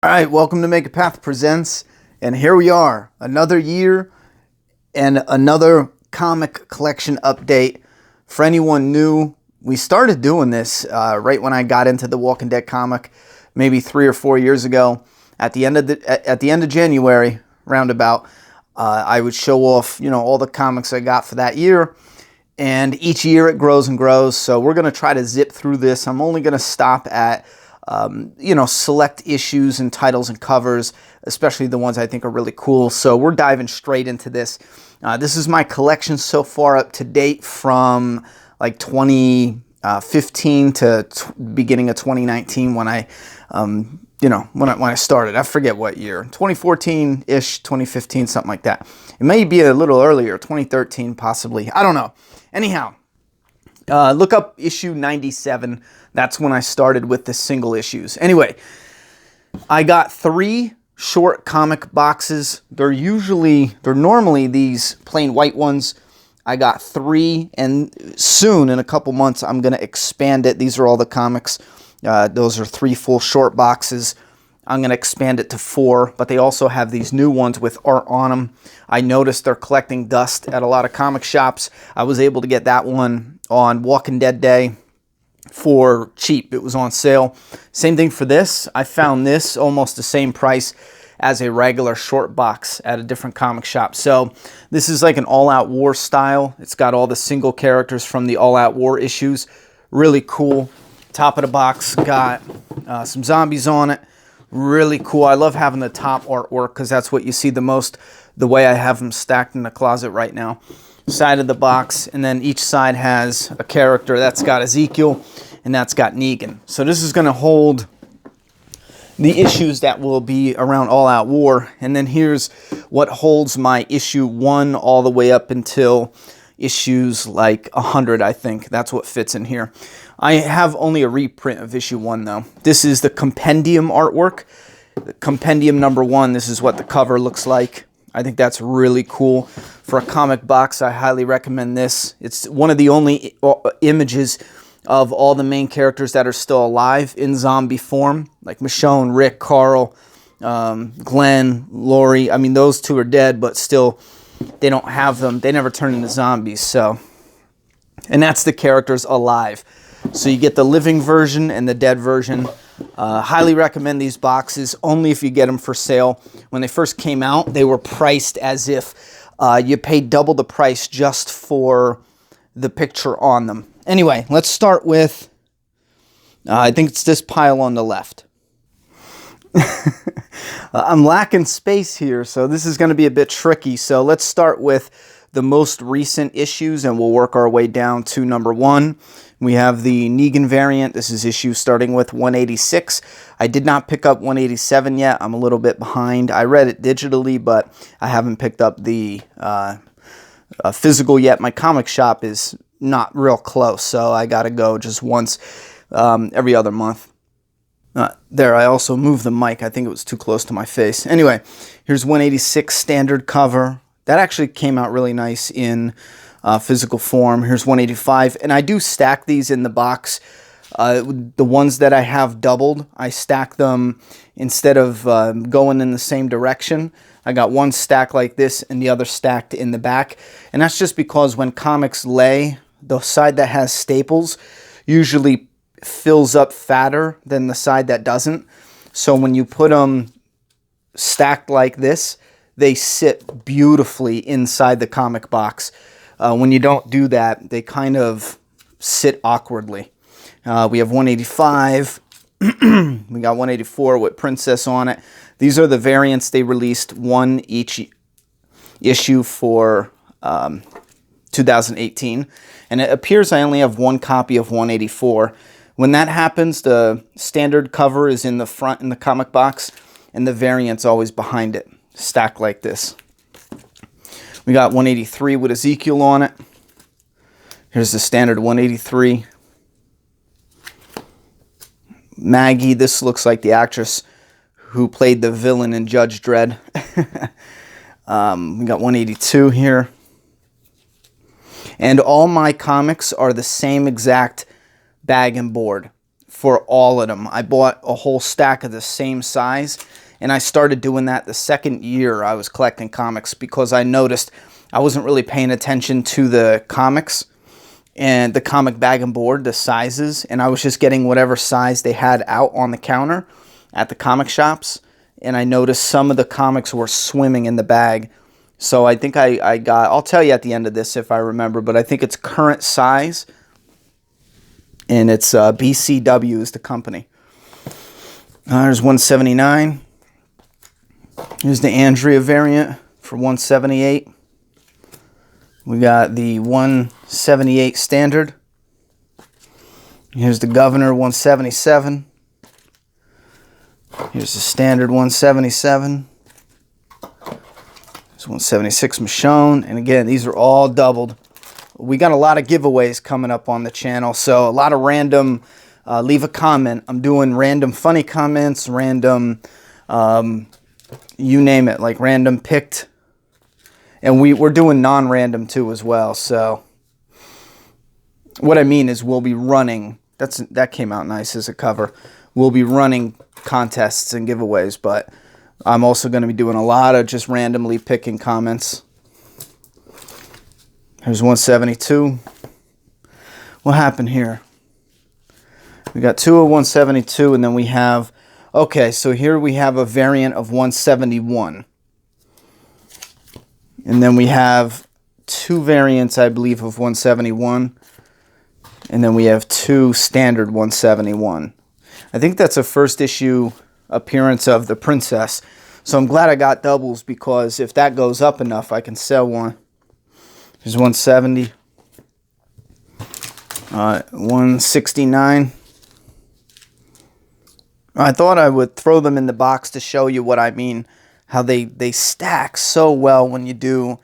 All right, welcome to Make a Path Presents, and here we are, another year and another comic collection update. For anyone new, we started doing this right when I got into the Walking Dead comic, maybe 3 or 4 years ago. At the end of January, roundabout, I would show off, all the comics I got for that year, and each year it grows and grows. So we're gonna try to zip through this. I'm only gonna stop at select issues and titles and covers, especially the ones I think are really cool. So we're diving straight into this. This is my collection so far up to date from like 2015 to beginning of 2019 when I, when I started. I forget what year, 2014-ish, 2015, something like that. It may be a little earlier, 2013 possibly. I don't know. Anyhow, look up issue 97. That's when I started with the single issues. Anyway, I got 3 short comic boxes. They're normally these plain white ones. I got 3, and soon, in a couple months, I'm going to expand it. These are all the comics. Those are 3 full short boxes. I'm going to expand it to 4, but they also have these new ones with art on them. I noticed they're collecting dust at a lot of comic shops. I was able to get that one on Walking Dead Day for cheap. It was on sale. Same thing for this. I found this almost the same price as a regular short box at a different comic shop. So this is like an all-out war style. It's got all the single characters from the all-out war issues. Really cool. Top of the box got some zombies on it. Really cool. I love having the top artwork because that's what you see the most, the way I have them stacked in the closet right now. Side of the box, and then each side has a character. That's got Ezekiel and that's got Negan. So this is going to hold the issues that will be around All Out War, and then here's what holds my issue 1 all the way up until issues like 100. I think that's what fits in here. I have only a reprint of issue 1 though. This is the compendium artwork, compendium number 1. This is what the cover looks like. I think that's really cool. For a comic box, I highly recommend this. It's one of the only images of all the main characters that are still alive in zombie form, like Michonne, Rick, Carl, Glenn, Lori. I mean, those 2 are dead, but still, they don't have them. They never turn into zombies. So, and that's the characters alive. So you get the living version and the dead version. Highly recommend these boxes, only if you get them for sale. When they first came out, they were priced as if you paid double the price just for the picture on them. Anyway, let's start with, I think it's this pile on the left. I'm lacking space here, so this is going to be a bit tricky. So let's start with the most recent issues, and we'll work our way down to number 1. We have the Negan variant. This is issue starting with 186. I did not pick up 187 yet. I'm a little bit behind. I read it digitally, but I haven't picked up the physical yet. My comic shop is not real close, so I got to go just once every other month. There, I also moved the mic. I think it was too close to my face. Anyway, here's 186 standard cover. That actually came out really nice in physical form. Here's 185, and I do stack these in the box. The ones that I have doubled, I stack them instead of going in the same direction. I got one stack like this and the other stacked in the back, and that's just because when comics lay, the side that has staples usually fills up fatter than the side that doesn't. So when you put them stacked like this, they sit beautifully inside the comic box. When you don't do that, they kind of sit awkwardly. We have 185. We got 184 with Princess on it. These are the variants they released, 1 each issue for 2018. And it appears I only have 1 copy of 184. When that happens, the standard cover is in the front in the comic box, and the variant's always behind it, stacked like this. We got 183 with Ezekiel on it. Here's the standard 183. Maggie, this looks like the actress who played the villain in Judge Dredd. We got 182 here. And all my comics are the same exact bag and board. for all of them. I bought a whole stack of the same size, and I started doing that the second year I was collecting comics because I noticed I wasn't really paying attention to the comics and the comic bag and board, the sizes, and I was just getting whatever size they had out on the counter at the comic shops, and I noticed some of the comics were swimming in the bag. So I think I got, I'll tell you at the end of this if I remember, but I think it's current size, and it's BCW is the company. There's 179. Here's the Andrea variant for 178. We got the 178 standard. Here's the Governor 177. Here's the standard 177. There's 176 Michonne. And again, these are all doubled. We got a lot of giveaways coming up on the channel. So a lot of random, leave a comment. I'm doing random funny comments, random, you name it, like random picked. And we're doing non-random too as well. So what I mean is we'll be running, that came out nice as a cover. We'll be running contests and giveaways, but I'm also going to be doing a lot of just randomly picking comments. Here's 172. What happened here? We got two of 172, and then we have, okay, so here we have a variant of 171. And then we have two variants, I believe, of 171. And then we have two standard 171. I think that's a first issue appearance of the Princess. So I'm glad I got doubles, because if that goes up enough, I can sell one. Here's 170. 169. I thought I would throw them in the box to show you what I mean. How they stack so well when you do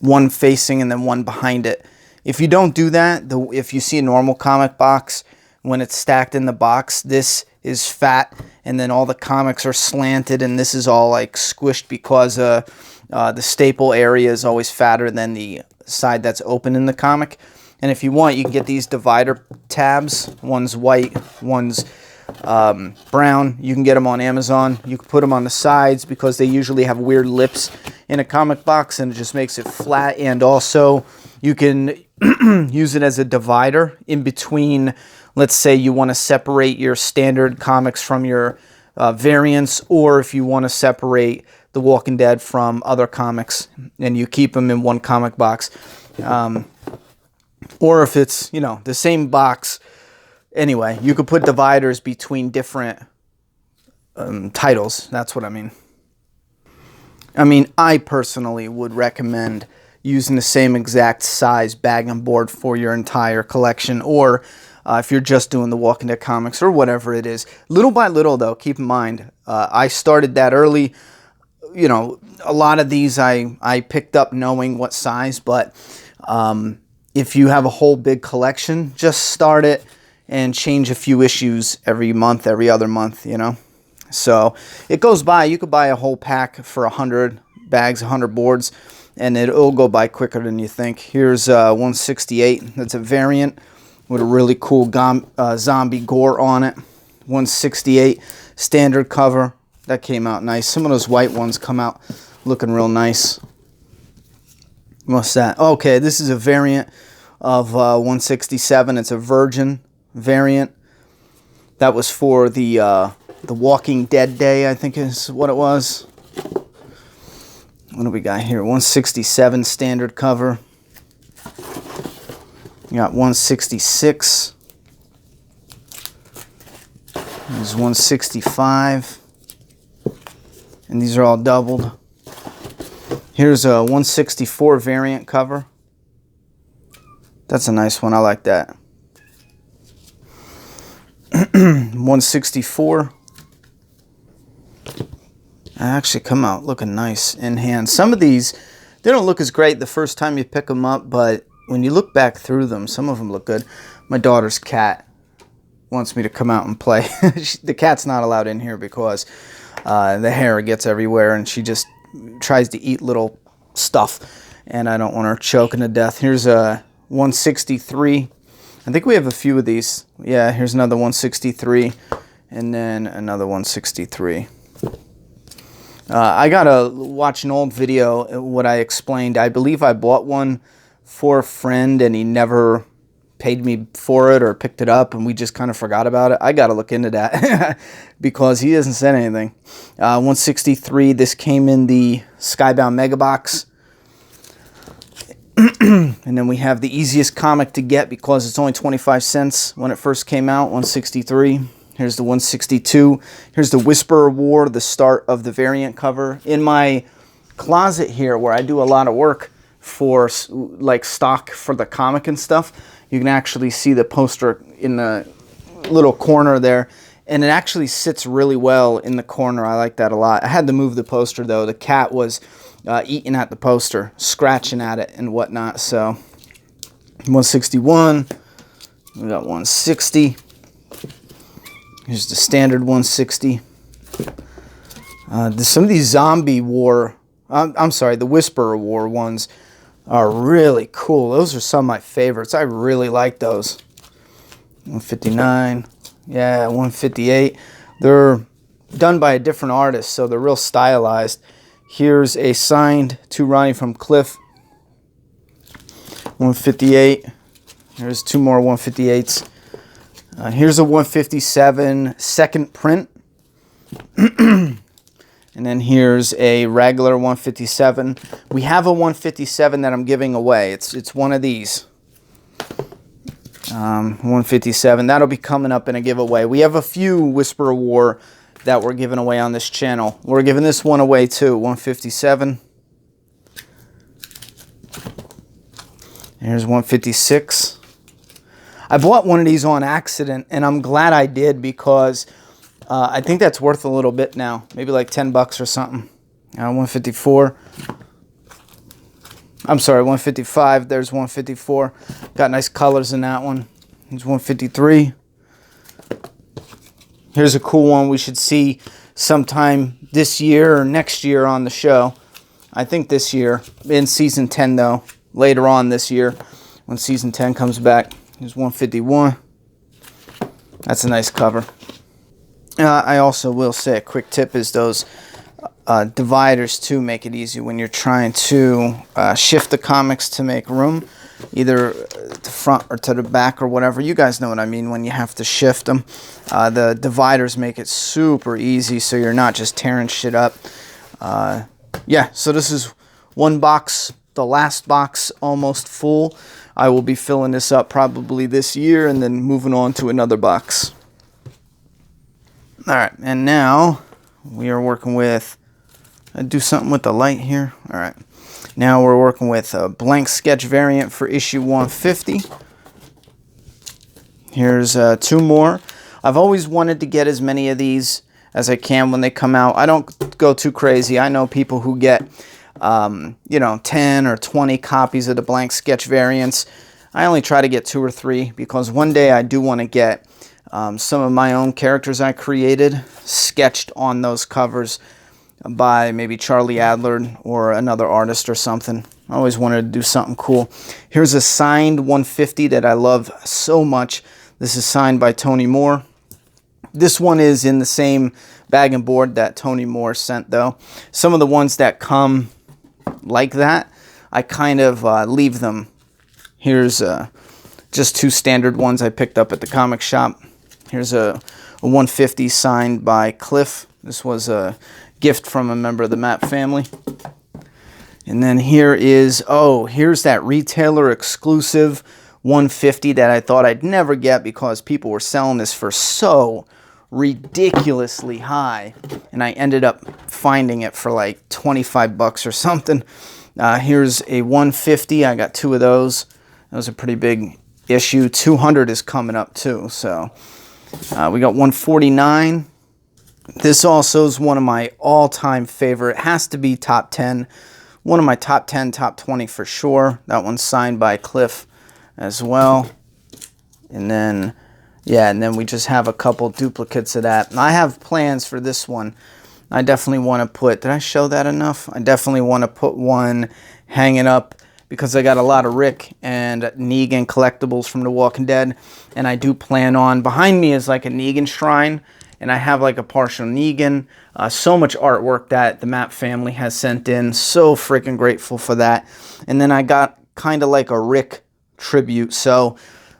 one facing and then one behind it. If you don't do that, if you see a normal comic box, when it's stacked in the box, this is fat, and then all the comics are slanted, and this is all like squished because the staple area is always fatter than the side that's open in the comic. And if you want, you can get these divider tabs. One's white, one's brown. You can get them on Amazon. You can put them on the sides because they usually have weird lips in a comic box, and it just makes it flat. And also you can use it as a divider in between. Let's say you want to separate your standard comics from your variants, or if you want to separate The Walking Dead from other comics and you keep them in one comic box, or if it's, you know, the same box. Anyway, you could put dividers between different titles. That's what I mean. I personally would recommend using the same exact size bag and board for your entire collection, or if you're just doing the Walking Dead comics or whatever it is. Little by little, though, keep in mind, I started that early. You know, a lot of these I picked up knowing what size, but if you have a whole big collection, just start it and change a few issues every month, every other month, you know. So it goes by. You could buy a whole pack for 100 bags, 100 boards, and it'll go by quicker than you think. Here's 168. That's a variant with a really cool zombie gore on it. 168 standard cover. That came out nice. Some of those white ones come out looking real nice. What's that? Okay, this is a variant of 167. It's a Virgin variant. That was for the Walking Dead Day, I think is what it was. What do we got here? 167 standard cover. You got 166. There's 165. And these are all doubled. Here's a 164 variant cover. That's a nice one. I like that. 164. Actually come out looking nice in hand. Some of these, they don't look as great the first time you pick them up, but when you look back through them, some of them look good. My daughter's cat wants me to come out and play. The cat's not allowed in here because the hair gets everywhere, and she just tries to eat little stuff, and I don't want her choking to death. Here's a 163. I think we have a few of these. Yeah, here's another 163, and then another 163. I gotta watch an old video, what I explained. I believe I bought one for a friend, and he never paid me for it or picked it up, and we just kind of forgot about it. I gotta look into that because he hasn't said anything. 163, this came in the Skybound Mega Box. And then we have the easiest comic to get because it's only 25 cents when it first came out, 163. Here's the 162. Here's the Whisperer War, the start of the variant cover. In my closet here, where I do a lot of work for like stock for the comic and stuff, you can actually see the poster in the little corner there. And it actually sits really well in the corner. I like that a lot. I had to move the poster though. The cat was eating at the poster, scratching at it and whatnot. So 161, we got 160. Here's the standard 160. Some of these zombie war, I'm sorry, the Whisperer War ones are really cool. Those are some of my favorites. I really like those. 159, yeah, 158. They're done by a different artist, so they're real stylized. Here's a signed to Ronnie from Cliff. 158. Here's two more 158s. Here's a 157 second print. And then here's a regular 157. We have a 157 that I'm giving away. It's one of these. 157. That'll be coming up in a giveaway. We have a few Whisperer War that we're giving away on this channel. We're giving this one away too. 157. Here's 156. I bought one of these on accident, and I'm glad I did because I think that's worth a little bit now. Maybe like 10 bucks or something. 154. I'm sorry, 155. There's 154. Got nice colors in that one. Here's 153. Here's a cool one we should see sometime this year or next year on the show. I think this year. In Season 10, though. Later on this year when Season 10 comes back. Here's 151. That's a nice cover. I also will say a quick tip is those dividers too make it easy when you're trying to shift the comics to make room, either to front or to the back or whatever. You guys know what I mean when you have to shift them. The dividers make it super easy so you're not just tearing shit up. Yeah, so this is one box, the last box almost full. I will be filling this up probably this year and then moving on to another box. Alright, and now we are working with, do something with the light here. Alright, now we're working with a blank sketch variant for issue 150. Here's two more. I've always wanted to get as many of these as I can when they come out. I don't go too crazy. I know people who get 10 or 20 copies of the blank sketch variants. I only try to get 2 or 3 because one day I do want to get some of my own characters I created sketched on those covers by maybe Charlie Adler or another artist or something. I always wanted to do something cool. Here's a signed 150 that I love so much. This is signed by Tony Moore. This one is in the same bag and board that Tony Moore sent though. Some of the ones that come like that, I kind of leave them. Here's just 2 standard ones I picked up at the comic shop. Here's a 150 signed by Cliff. This was a gift from a member of the Map family. And then here is, here's that retailer exclusive 150 that I thought I'd never get because people were selling this for so ridiculously high. And I ended up finding it for like 25 bucks or something. Here's a 150. I got 2 of those. That was a pretty big issue. 200 is coming up too. So we got 149. This also is one of my all-time favorite. It has to be top 10. One of my top 10, top 20 for sure. That one's signed by Cliff as well. And then, yeah, and then we just have a couple duplicates of that. And I have plans for this one. I definitely want to put, did I show that enough? I definitely want to put one hanging up because I got a lot of Rick and Negan collectibles from The Walking Dead, and I do plan on, behind me is like a Negan shrine, and I have like a partial Negan. So much artwork that the Map family has sent in. So freaking grateful for that. And then I got kind of like a Rick tribute. So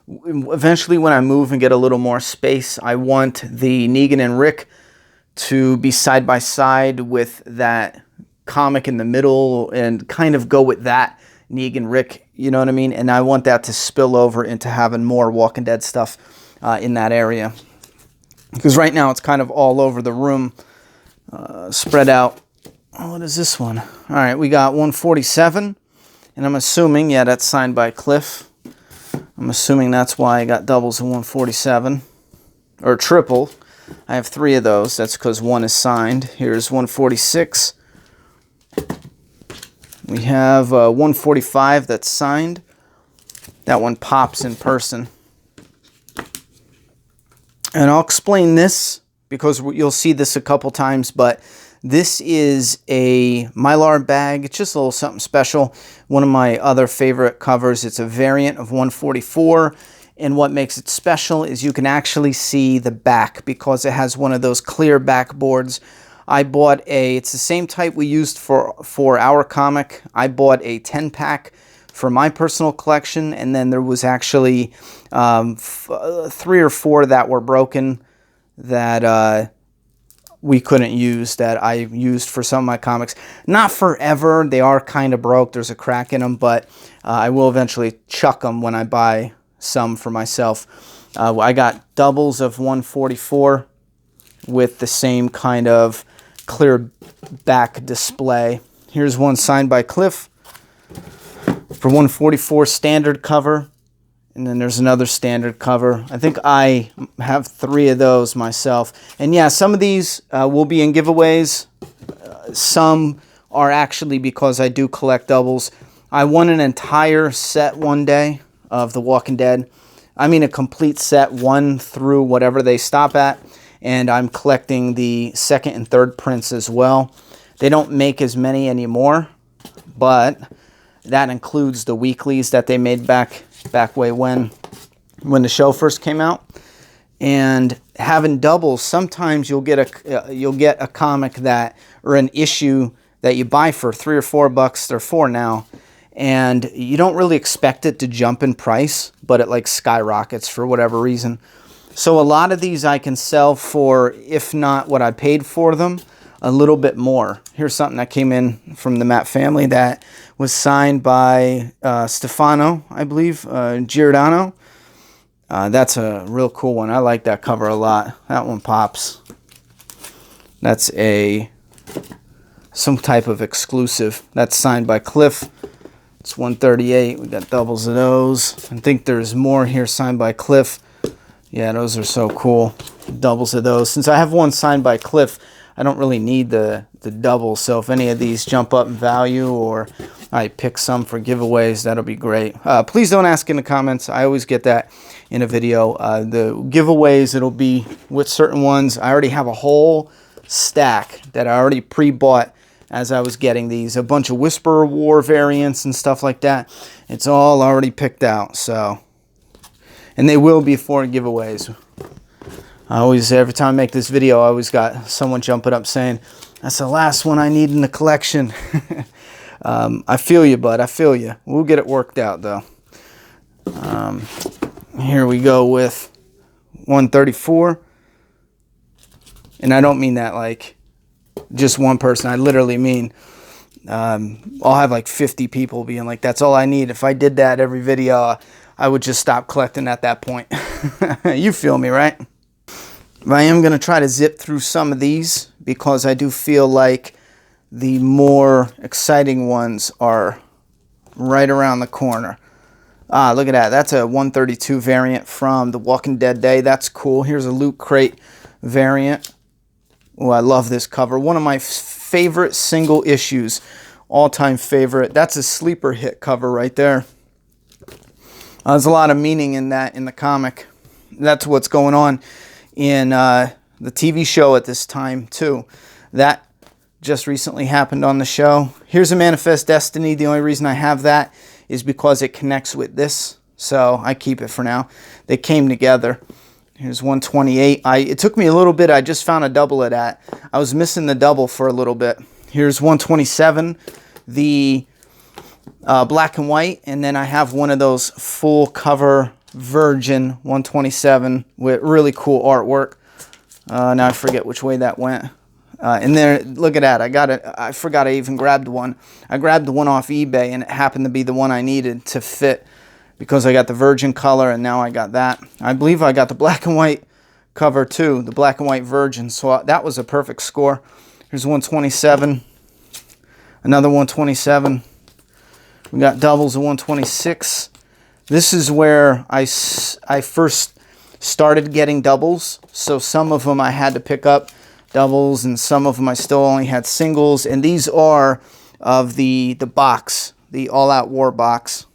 eventually when I move and get a little more space, I want the Negan and Rick to be side by side with that comic in the middle and kind of go with that Negan Rick, you know what I mean? And I want that to spill over into having more Walking Dead stuff in that area. Because right now it's kind of all over the room, spread out. Oh, what is this one? All right, we got 147, and I'm assuming, yeah, that's signed by Cliff. I'm assuming that's why I got doubles in 147, or triple. I have 3 of those. That's because 1 is signed. Here's 146. We have 145 that's signed. That one pops in person. And I'll explain this because you'll see this a couple times, but this is a Mylar bag. It's just a little something special. One of my other favorite covers. It's a variant of 144, and what makes it special is you can actually see the back because it has one of those clear backboards. I bought it's the same type we used for our comic. I bought a 10-pack for my personal collection, and then there was actually 3 or 4 that were broken that we couldn't use, that I used for some of my comics. Not forever. They are kind of broke. There's a crack in them, but I will eventually chuck them when I buy some for myself. I got doubles of 144 with the same kind of clear back display. Here's one signed by Cliff for 144 standard cover, and then there's another standard cover. I think I have 3 of those myself. And yeah, some of these will be in giveaways. Some are actually because I do collect doubles. I won an entire set one day of The Walking Dead. I mean a complete set, 1 through whatever they stop at. And I'm collecting the 2nd and 3rd prints as well. They don't make as many anymore, but that includes the weeklies that they made back way when the show first came out. And having doubles, sometimes you'll get a comic that, or an issue that you buy for $3 or $4. They're $4 now, and you don't really expect it to jump in price, but it like skyrockets for whatever reason. So a lot of these I can sell for, if not what I paid for them, a little bit more. Here's something that came in from the Matt family that was signed by Stefano, I believe, Giordano. That's a real cool one. I like that cover a lot. That one pops. That's some type of exclusive. That's signed by Cliff. It's 138. We got doubles of those. I think there's more here signed by Cliff. Yeah, those are so cool. Doubles of those. Since I have one signed by Cliff, I don't really need the doubles. So if any of these jump up in value or I pick some for giveaways, that'll be great. Please don't ask in the comments. I always get that in a video. The giveaways, it'll be with certain ones. I already have a whole stack that I already pre-bought as I was getting these. A bunch of Whisperer War variants and stuff like that. It's all already picked out. So, and they will be for giveaways. Every time I make this video, I always got someone jumping up saying, that's the last one I need in the collection. I feel you, bud. I feel you. We'll get it worked out, though. Here we go with 134. And I don't mean that like just one person. I literally mean I'll have like 50 people being like, that's all I need. If I did that every video, I would just stop collecting at that point. You feel me, right? I am going to try to zip through some of these because I do feel like the more exciting ones are right around the corner. Look at that. That's a 132 variant from The Walking Dead Day. That's cool. Here's a Loot Crate variant. Oh, I love this cover. One of my favorite single issues. All-time favorite. That's a sleeper hit cover right there. There's a lot of meaning in that in the comic. That's what's going on in the TV show at this time too. That just recently happened on the show. Here's a Manifest Destiny. The only reason I have that is because it connects with this. So I keep it for now. They came together. Here's 128. It took me a little bit. I just found a double of that. I was missing the double for a little bit. Here's 127, the black and white, and then I have one of those full cover Virgin 127 with really cool artwork. Now I forget which way that went. And there, look at that. I got it. I forgot I even grabbed one. I grabbed the one off eBay, and it happened to be the one I needed to fit because I got the Virgin color, and now I got that. I believe I got the black and white cover too, the black and white Virgin. So that was a perfect score. Here's 127. Another 127. We got doubles of 126. This is where I first started getting doubles. So some of them I had to pick up doubles, and some of them I still only had singles. And these are of the box, the All Out War box.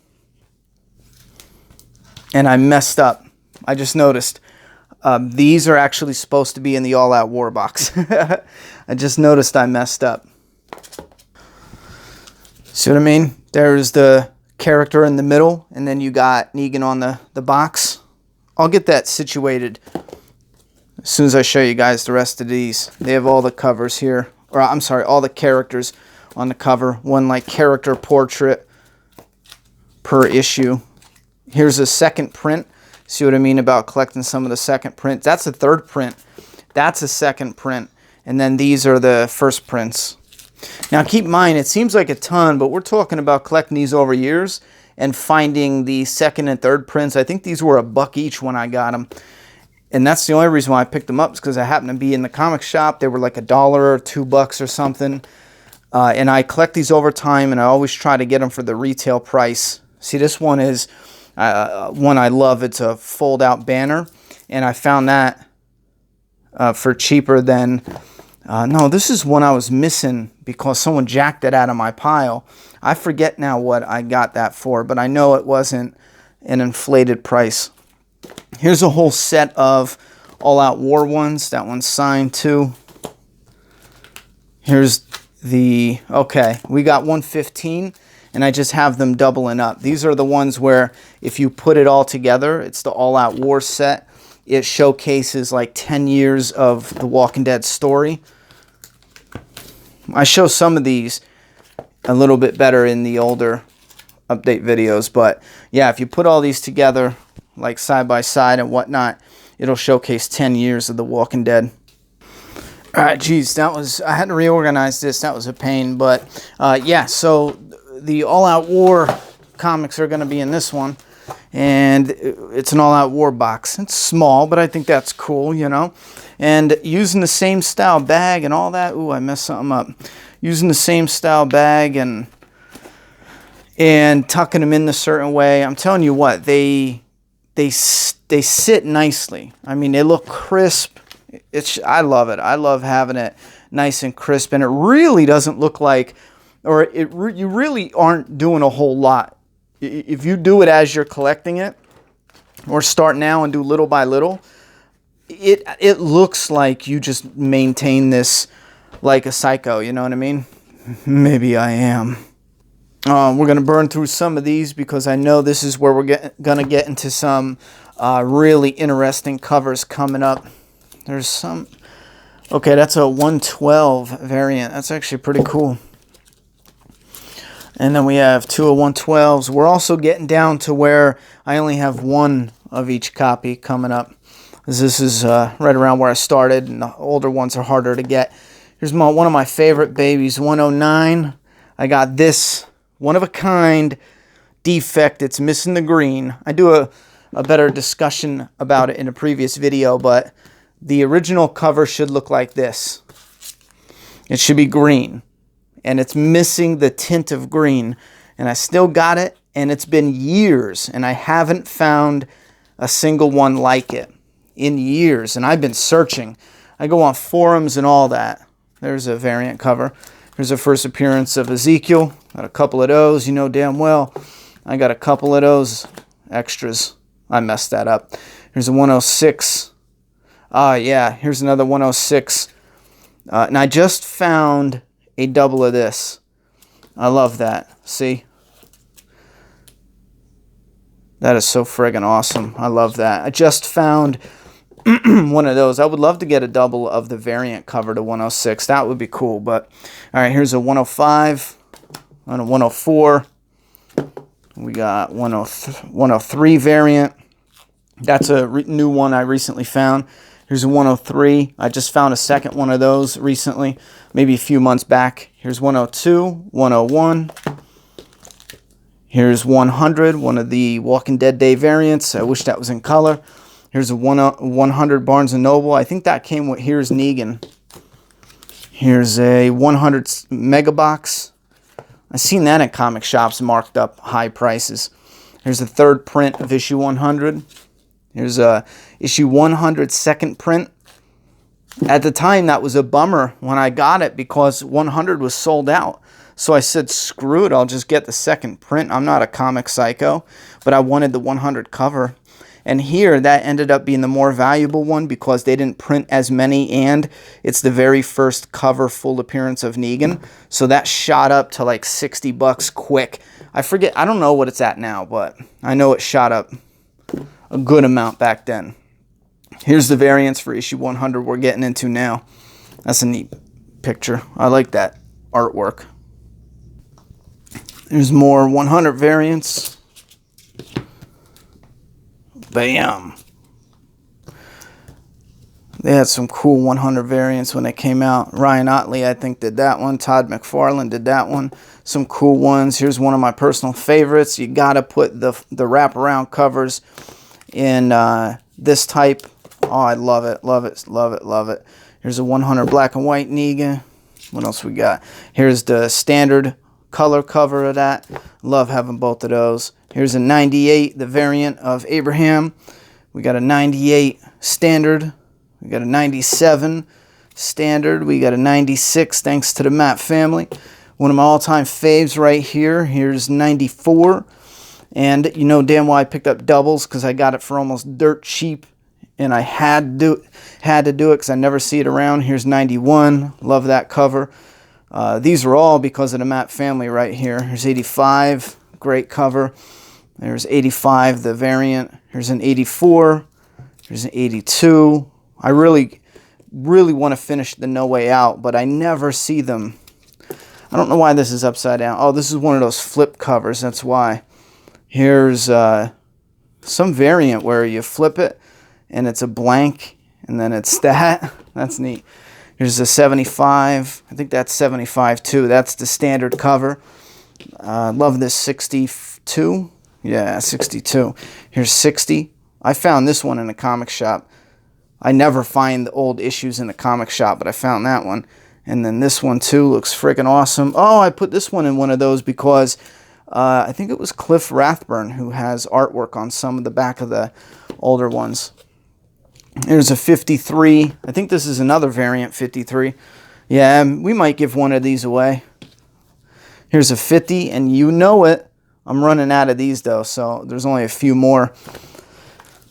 And I messed up. I just noticed. These are actually supposed to be in the All Out War box. I just noticed I messed up. See what I mean? There's the character in the middle, and then you got Negan on the box. I'll get that situated as soon as I show you guys the rest of these. They have all the covers here, or I'm sorry, all the characters on the cover. One like character portrait per issue. Here's a second print. See what I mean about collecting some of the second print? That's a third print. That's a second print. And then these are the first prints. Now keep in mind, it seems like a ton, but we're talking about collecting these over years and finding the second and third prints. I think these were $1 each when I got them. And that's the only reason why I picked them up, is because I happened to be in the comic shop. They were like $1 or $2 or something. And I collect these over time, and I always try to get them for the retail price. See, this one is one I love. It's a fold-out banner, and I found that for cheaper than... no, this is one I was missing because someone jacked it out of my pile. I forget now what I got that for, but I know it wasn't an inflated price. Here's a whole set of All Out War ones. That one's signed too. Here's the... Okay, we got 115, and I just have them doubling up. These are the ones where if you put it all together, it's the All Out War set. It showcases like 10 years of the Walking Dead story. I show some of these a little bit better in the older update videos, but yeah, if you put all these together like side by side and whatnot, it'll showcase 10 years of the Walking Dead. Alright, geez, that was... I had to reorganize this. That was a pain, but yeah, so the All Out War comics are going to be in this one, and it's an All Out War box. It's small, but I think that's cool, you know. And using the same style bag and all that. Ooh, I messed something up. Using the same style bag and tucking them in a certain way. I'm telling you what, they sit nicely. I mean, they look crisp. I love it. I love having it nice and crisp, and it really doesn't look like, or you really aren't doing a whole lot. If you do it as you're collecting it, or start now and do little by little, it looks like you just maintain this like a psycho, you know what I mean? Maybe I am. We're going to burn through some of these because I know this is where we're going to get into some really interesting covers coming up. There's some... Okay, that's a 112 variant. That's actually pretty cool. And then we have 2 of 112s. We're also getting down to where I only have one of each copy coming up. This is right around where I started, and the older ones are harder to get. Here's one of my favorite babies, 109. I got this one-of-a-kind defect. It's missing the green. I do a better discussion about it in a previous video, but the original cover should look like this. It should be green, and it's missing the tint of green. And I still got it, and it's been years, and I haven't found a single one like it in years, and I've been searching. I go on forums and all that. There's a variant cover. Here's the first appearance of Ezekiel. Got a couple of those. You know damn well I got a couple of those extras. I messed that up. Here's a 106. Yeah, here's another 106. And I just found a double of this. I love that. See? That is so friggin' awesome. I love that. I just found one of those. I would love to get a double of the variant cover to 106. That would be cool. But all right, here's a 105 and a 104. We got 103 variant. That's a new one I recently found. Here's a 103. I just found a second one of those recently, maybe a few months back. Here's 102, 101. Here's 100, one of the Walking Dead Day variants. I wish that was in color. Here's a 100 Barnes & Noble. I think that came with Here's Negan. Here's a 100 Mega Box. I've seen that in comic shops marked up high prices. Here's the third print of issue 100. Here's a issue 100 second print. At the time, that was a bummer when I got it because 100 was sold out. So I said, screw it, I'll just get the second print. I'm not a comic psycho, but I wanted the 100 cover. And here, that ended up being the more valuable one because they didn't print as many, and it's the very first cover full appearance of Negan. So that shot up to like $60 quick. I forget, I don't know what it's at now, but I know it shot up a good amount back then. Here's the variants for issue 100 we're getting into now. That's a neat picture. I like that artwork. There's more 100 variants. Bam. They had some cool 100 variants when they came out. Ryan Otley, I think, did that one. Todd McFarlane did that one. Some cool ones. Here's one of my personal favorites. You got to put the wraparound covers in this type. Oh, I love it, love it, love it, love it. Here's a 100 black and white Negan. What else we got? Here's the standard color cover of that. Love having both of those. Here's a 98, the variant of Abraham. We got a 98 standard. We got a 97 standard. We got a 96 thanks to the Matt family. One of my all-time faves right here. Here's 94. And you know damn well I picked up doubles because I got it for almost dirt cheap. And I had to do it because I never see it around. Here's 91. Love that cover. These are all because of the Matt family right here. Here's 85. Great cover. There's 85, the variant. Here's an 84. Here's an 82. I really want to finish the No Way Out, but I never see them. I don't know why this is upside down. Oh, this is one of those flip covers. That's why. Here's some variant where you flip it, and it's a blank, and then it's that. That's neat. Here's a 75. I think that's 75 too. That's the standard cover. Love this 62. Yeah, 62. Here's 60. I found this one in a comic shop. I never find the old issues in the comic shop, but I found that one. And then this one too looks freaking awesome. Oh, I put this one in one of those because I think it was Cliff Rathburn who has artwork on some of the back of the older ones. Here's a 53. I think this is another variant 53. Yeah, we might give one of these away. Here's a 50, and you know it. I'm running out of these, though, so there's only a few more.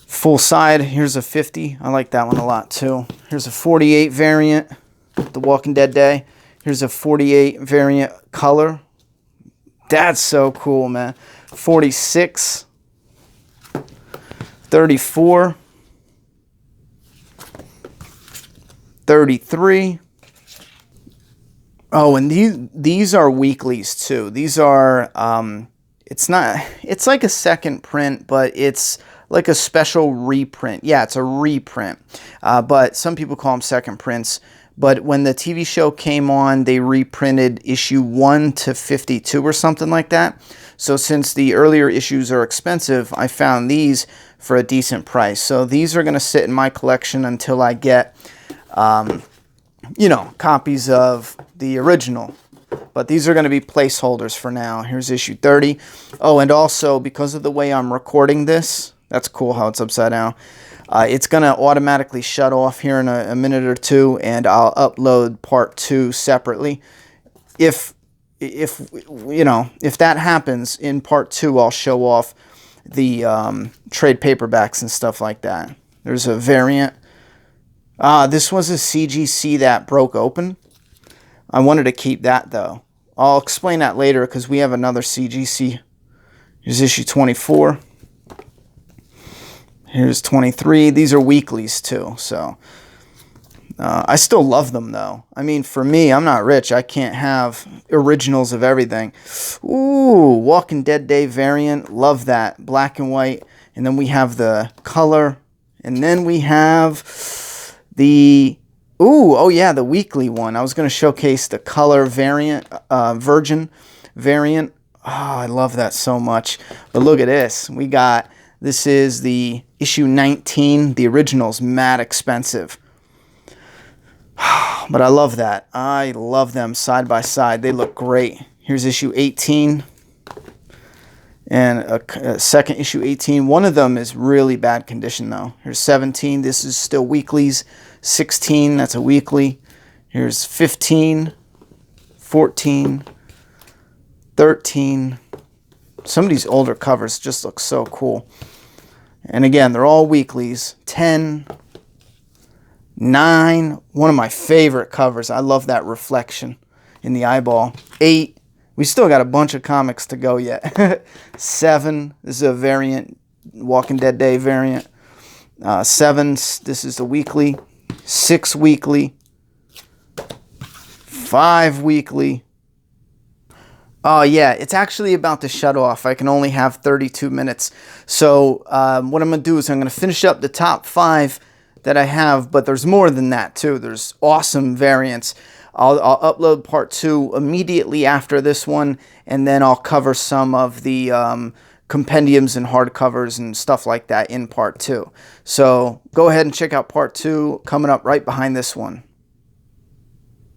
Full side, here's a 50. I like that one a lot, too. Here's a 48 variant, The Walking Dead Day. Here's a 48 variant color. That's so cool, man. 46. 34. 33. Oh, and these are weeklies too. These are it's like a second print, but it's like a special reprint. Yeah, it's a reprint. But some people call them second prints. But when the TV show came on, they reprinted issue 1 to 52 or something like that. So since the earlier issues are expensive, I found these for a decent price. So these are going to sit in my collection until I get you know, copies of the original. But these are going to be placeholders for now. Here's issue 30. Oh, and also, because of the way I'm recording this, that's cool how it's upside down. It's going to automatically shut off here in a minute or two, and I'll upload part 2 separately. If you know, if that happens, in part 2, I'll show off the trade paperbacks and stuff like that. There's a variant. This was a CGC that broke open. I wanted to keep that, though. I'll explain that later because we have another CGC. Here's issue 24. Here's 23. These are weeklies too, so I still love them though. I mean, for me, I'm not rich. I can't have originals of everything. Ooh, Walking Dead Day variant. Love that. Black and white. And then we have the color. And then we have the... Ooh, oh yeah, the weekly one. I was going to showcase the color variant, Virgin variant. Oh, I love that so much. But look at this. We got... This is the issue 19. The original's mad expensive. But I love that. I love them side by side. They look great. Here's issue 18. And a second issue 18. One of them is really bad condition though. Here's 17. This is still weeklies. 16. That's a weekly. Here's 15. 14. 13. Some of these older covers just look so cool. And again, they're all weeklies. 10. 9, one of my favorite covers. I love that reflection in the eyeball. 8, we still got a bunch of comics to go yet. 7, this is a variant, Walking Dead Day variant. 7, this is the weekly. 6 weekly. 5 weekly. Oh yeah, it's actually about to shut off. I can only have 32 minutes. So what I'm going to do is I'm going to finish up the top 5 that I have, but there's more than that too. There's awesome variants. I'll upload part 2 immediately after this one, and then I'll cover some of the compendiums and hardcovers and stuff like that in part 2. So go ahead and check out part 2 coming up right behind this one.